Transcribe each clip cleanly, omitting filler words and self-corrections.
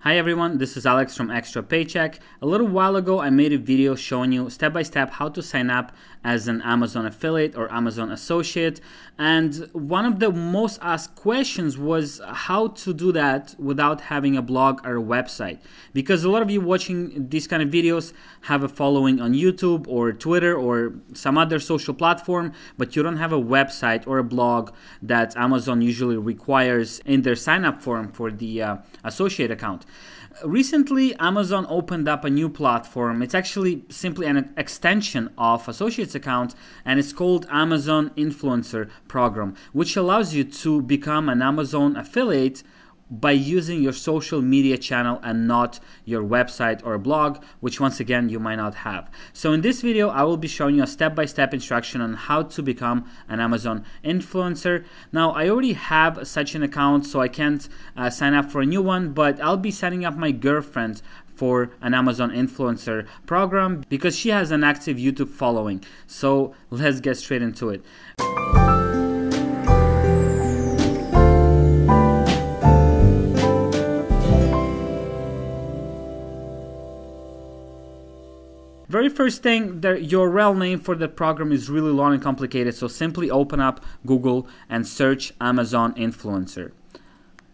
Hi everyone, this is Alex from Extra Paycheck. A little while ago I made a video showing you step by step how to sign up as an Amazon affiliate or Amazon associate, and one of the most asked questions was how to do that without having a blog or a website, because a lot of you watching these kind of videos have a following on YouTube or Twitter or some other social platform, but you don't have a website or a blog that Amazon usually requires in their sign up form for the associate account. Recently, Amazon opened up a new platform. It's actually simply an extension of Associates account, and it's called Amazon Influencer Program, which allows you to become an Amazon affiliate by using your social media channel and not your website or blog, which once again you might not have. So in this video I will be showing you a step-by-step instruction on how to become an Amazon influencer. Now I already have such an account, so I can't sign up for a new one, but I'll be setting up my girlfriend for an Amazon influencer program because she has an active YouTube following. So let's get straight into it. Very first thing, the URL name for the program is really long and complicated, so simply open up Google and search Amazon Influencer.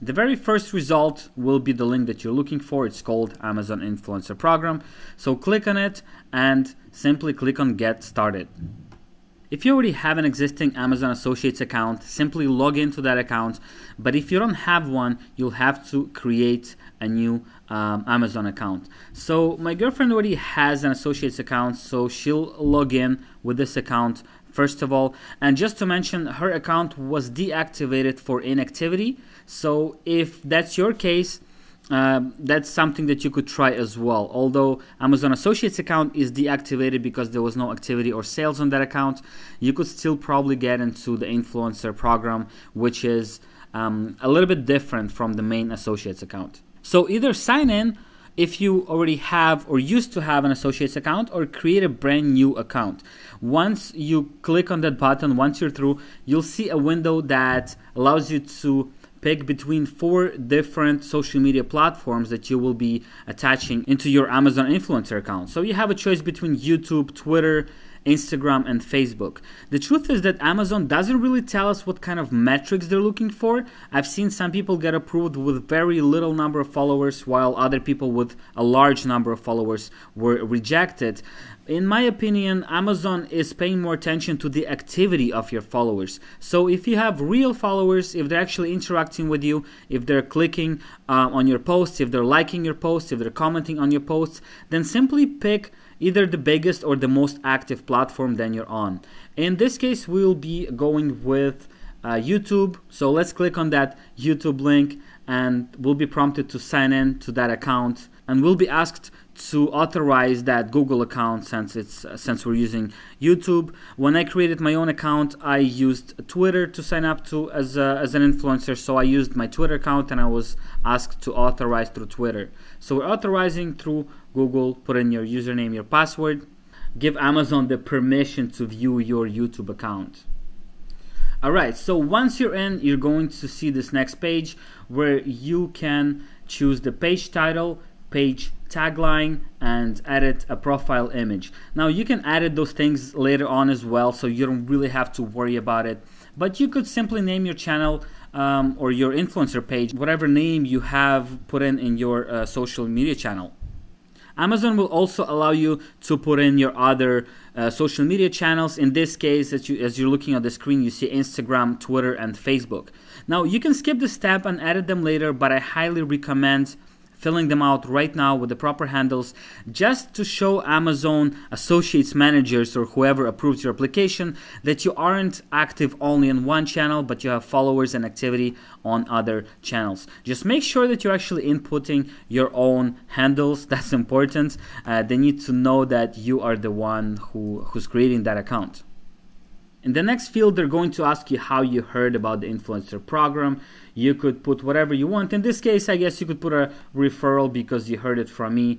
The very first result will be the link that you're looking for. It's called Amazon Influencer Program. So click on it and simply click on Get Started. If you already have an existing Amazon Associates account, simply log into that account. But if you don't have one, you'll have to create a new Amazon account. So my girlfriend already has an Associates account, so she'll log in with this account first of all. And just to mention, her account was deactivated for inactivity. So if that's your case, that's something that you could try as well. Although Amazon Associates account is deactivated because there was no activity or sales on that account, you could still probably get into the influencer program, which is a little bit different from the main Associates account. So either sign in if you already have or used to have an Associates account, or create a brand new account. Once you click on that button, once you're through, you'll see a window that allows you to pick between 4 different social media platforms that you will be attaching into your Amazon influencer account. So you have a choice between YouTube, Twitter, Instagram, and Facebook. The truth is that Amazon doesn't really tell us what kind of metrics they're looking for. I've seen some people get approved with very little number of followers, while other people with a large number of followers were rejected. In my opinion, Amazon is paying more attention to the activity of your followers. So if you have real followers, if they're actually interacting with you, if they're clicking on your posts, if they're liking your posts, if they're commenting on your posts, then simply pick either the biggest or the most active platform that you're on. In this case, we'll be going with YouTube. So let's click on that YouTube link and we'll be prompted to sign in to that account, and we'll be asked to authorize that Google account since we're using YouTube. When I created my own account, I used Twitter to sign up to as an influencer, so I used my Twitter account and I was asked to authorize through Twitter. So we're authorizing through Google. Put in your username, your password, give Amazon the permission to view your YouTube account. Alright, so once you're in, you're going to see this next page where you can choose the page title, page tagline, and edit a profile image. Now you can edit those things later on as well, so you don't really have to worry about it. But you could simply name your channel or your influencer page, whatever name you have put in your social media channel. Amazon will also allow you to put in your other social media channels. In this case, as you're looking at the screen, you see Instagram, Twitter, and Facebook. Now you can skip this step and edit them later, but I highly recommend filling them out right now with the proper handles, just to show Amazon Associates managers or whoever approves your application that you aren't active only in one channel, but you have followers and activity on other channels. Just make sure that you're actually inputting your own handles. That's important. They need to know that you are the one who's creating that account. In the next field, they're going to ask you how you heard about the influencer program. You could put whatever you want. In this case, I guess you could put a referral because you heard it from me.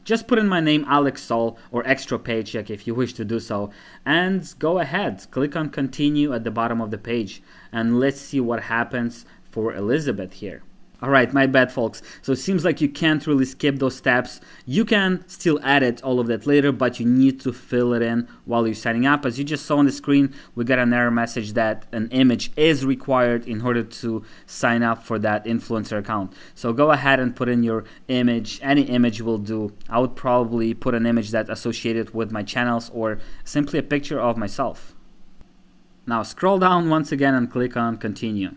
Just put in my name, Alex Sol, or Extra Paycheck if you wish to do so. And go ahead, click on continue at the bottom of the page. And let's see what happens for Elizabeth here. Alright, my bad folks. So it seems like you can't really skip those steps. You can still edit all of that later, but you need to fill it in while you're signing up. As you just saw on the screen, we got an error message that an image is required in order to sign up for that influencer account. So go ahead and put in your image. Any image will do. I would probably put an image that's associated with my channels or simply a picture of myself. Now scroll down once again and click on continue.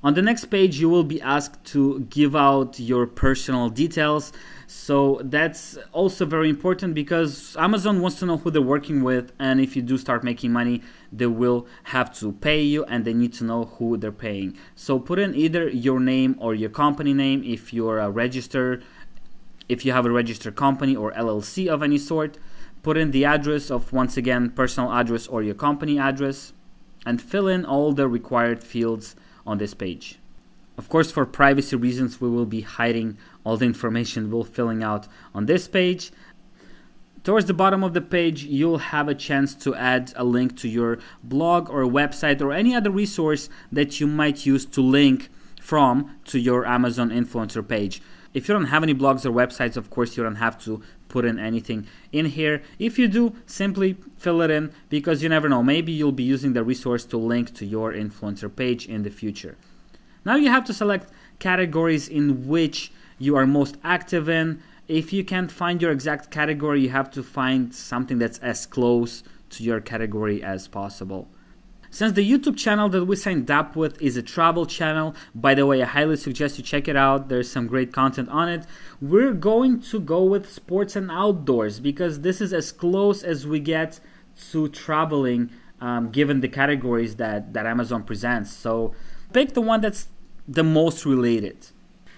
On the next page, you will be asked to give out your personal details. So that's also very important because Amazon wants to know who they're working with, and if you do start making money, they will have to pay you and they need to know who they're paying. So put in either your name or your company name if you're a registered, if you have a registered company or LLC of any sort. Put in the address of, once again, personal address or your company address, and fill in all the required fields on this page. Of course, for privacy reasons, we will be hiding all the information we're filling out on this page. Towards the bottom of the page, you'll have a chance to add a link to your blog or website or any other resource that you might use to link from to your Amazon influencer page. If you don't have any blogs or websites, of course, you don't have to put in anything in here. If you do, simply fill it in because you never know. Maybe you'll be using the resource to link to your influencer page in the future. Now you have to select categories in which you are most active in. If you can't find your exact category, you have to find something that's as close to your category as possible. Since the YouTube channel that we signed up with is a travel channel, by the way, I highly suggest you check it out. There's some great content on it. We're going to go with sports and outdoors because this is as close as we get to traveling given the categories that Amazon presents. So pick the one that's the most related.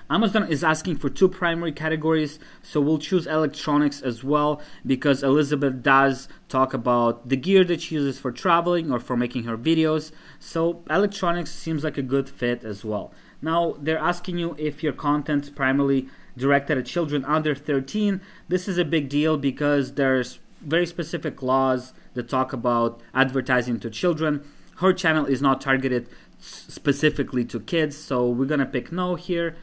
Amazon is asking for two primary categories, so we'll choose electronics as well because Elizabeth does talk about the gear that she uses for traveling or for making her videos. So electronics seems like a good fit as well. Now they're asking you if your content primarily directed at children under 13. This is a big deal because there's very specific laws that talk about advertising to children. Her channel is not targeted specifically to kids, so we're gonna pick no here.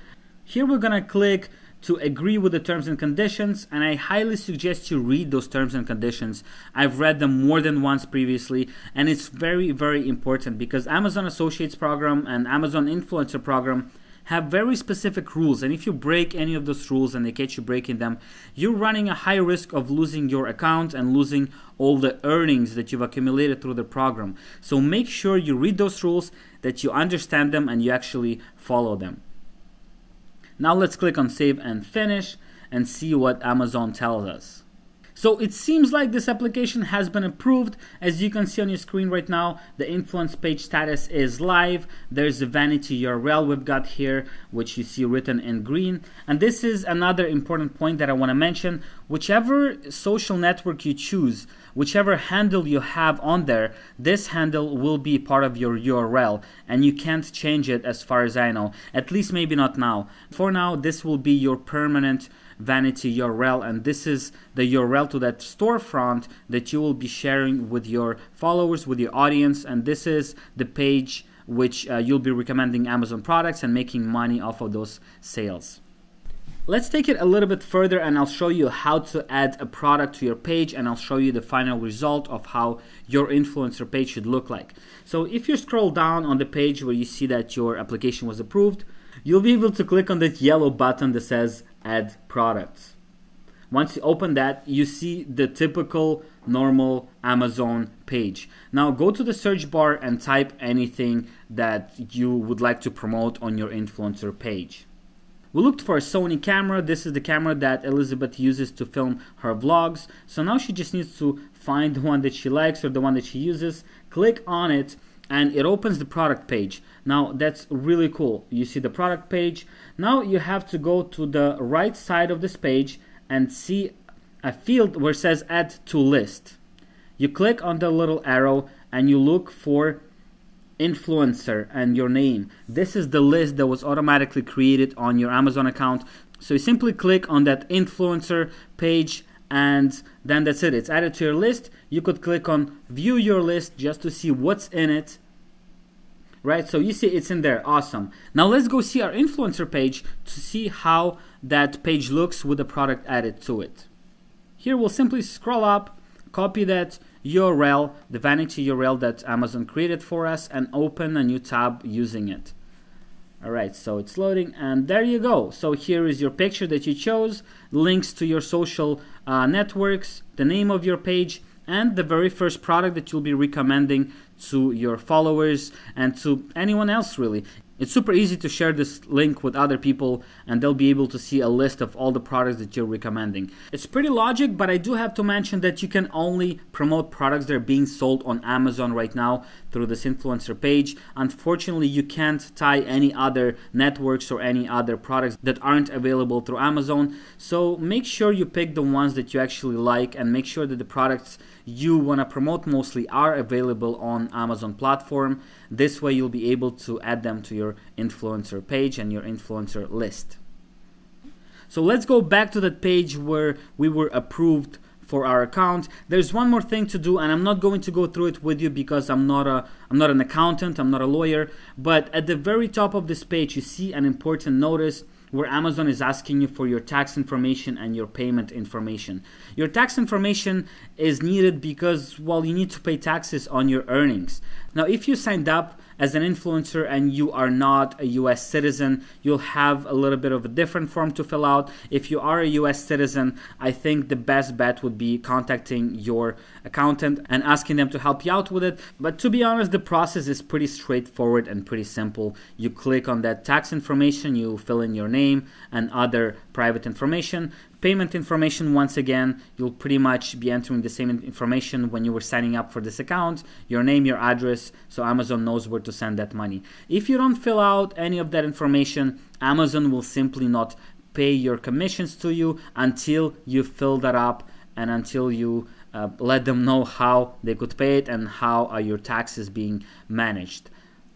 Here we're gonna click to agree with the terms and conditions, and I highly suggest you read those terms and conditions. I've read them more than once previously, and it's very, very important because Amazon Associates program and Amazon Influencer program have very specific rules, and if you break any of those rules and they catch you breaking them, you're running a high risk of losing your account and losing all the earnings that you've accumulated through the program. So make sure you read those rules, that you understand them, and you actually follow them. Now let's click on save and finish and see what Amazon tells us. So it seems like this application has been approved. As you can see on your screen right now, the influence page status is live. There's a vanity URL we've got here, which you see written in green. And this is another important point that I want to mention. Whichever social network you choose, whichever handle you have on there, this handle will be part of your URL and you can't change it as far as I know. At least maybe not now. For now, this will be your permanent vanity URL, and this is the URL to that storefront that you will be sharing with your followers, with your audience, and this is the page which you'll be recommending Amazon products and making money off of those sales. Let's take it a little bit further and I'll show you how to add a product to your page, and I'll show you the final result of how your influencer page should look like. So if you scroll down on the page where you see that your application was approved, you'll be able to click on that yellow button that says add products. Once you open that, you see the typical normal Amazon page. Now go to the search bar and type anything that you would like to promote on your influencer page. We looked for a Sony camera. This is the camera that Elizabeth uses to film her vlogs. So now she just needs to find the one that she likes or the one that she uses, click on it, and it opens the product page. Now that's really cool. You see the product page. Now you have to go to the right side of this page and see a field where it says add to list. You click on the little arrow and you look for influencer and your name. This is the list that was automatically created on your Amazon account. So you simply click on that influencer page and then that's it. It's added to your list. You could click on view your list just to see what's in it. right? So you see it's in there. Awesome. Now let's go see our influencer page to see how that page looks with the product added to it. Here we'll simply scroll up, copy that URL, the vanity URL that Amazon created for us, and open a new tab using it. Alright, so it's loading, and there you go. So here is your picture that you chose, links to your social networks, the name of your page, and the very first product that you'll be recommending to your followers and to anyone else really. It's super easy to share this link with other people and they'll be able to see a list of all the products that you're recommending. It's pretty logic, but I do have to mention that you can only promote products that are being sold on Amazon right now through this influencer page. Unfortunately, you can't tie any other networks or any other products that aren't available through Amazon. So make sure you pick the ones that you actually like and make sure that the products you want to promote mostly are available on Amazon platform. This way you'll be able to add them to your influencer page and your influencer list. So let's go back to that page where we were approved for our account. There's one more thing to do, and I'm not going to go through it with you because I'm not an accountant, I'm not a lawyer, but at the very top of this page you see an important notice where Amazon is asking you for your tax information and your payment information. Your tax information is needed because, well, you need to pay taxes on your earnings. Now, if you signed up as an influencer and you are not a US citizen, you'll have a little bit of a different form to fill out. If you are a US citizen, I think the best bet would be contacting your accountant and asking them to help you out with it. But to be honest, the process is pretty straightforward and pretty simple. You click on that tax information, you fill in your name and other private information. Payment information, once again, you'll pretty much be entering the same information when you were signing up for this account, your name, your address, so Amazon knows where to send that money. If you don't fill out any of that information, Amazon will simply not pay your commissions to you until you fill that up and until you let them know how they could pay it and how are your taxes being managed.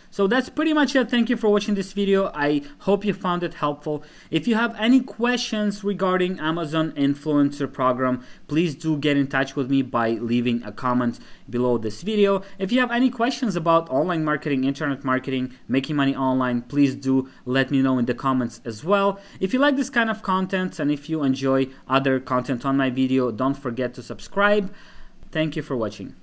So that's pretty much it. Thank you for watching this video. I hope you found it helpful. If you have any questions regarding Amazon Influencer Program, please do get in touch with me by leaving a comment below this video. If you have any questions about online marketing, internet marketing, making money online, please do let me know in the comments as well. If you like this kind of content and if you enjoy other content on my video, don't forget to subscribe. Thank you for watching.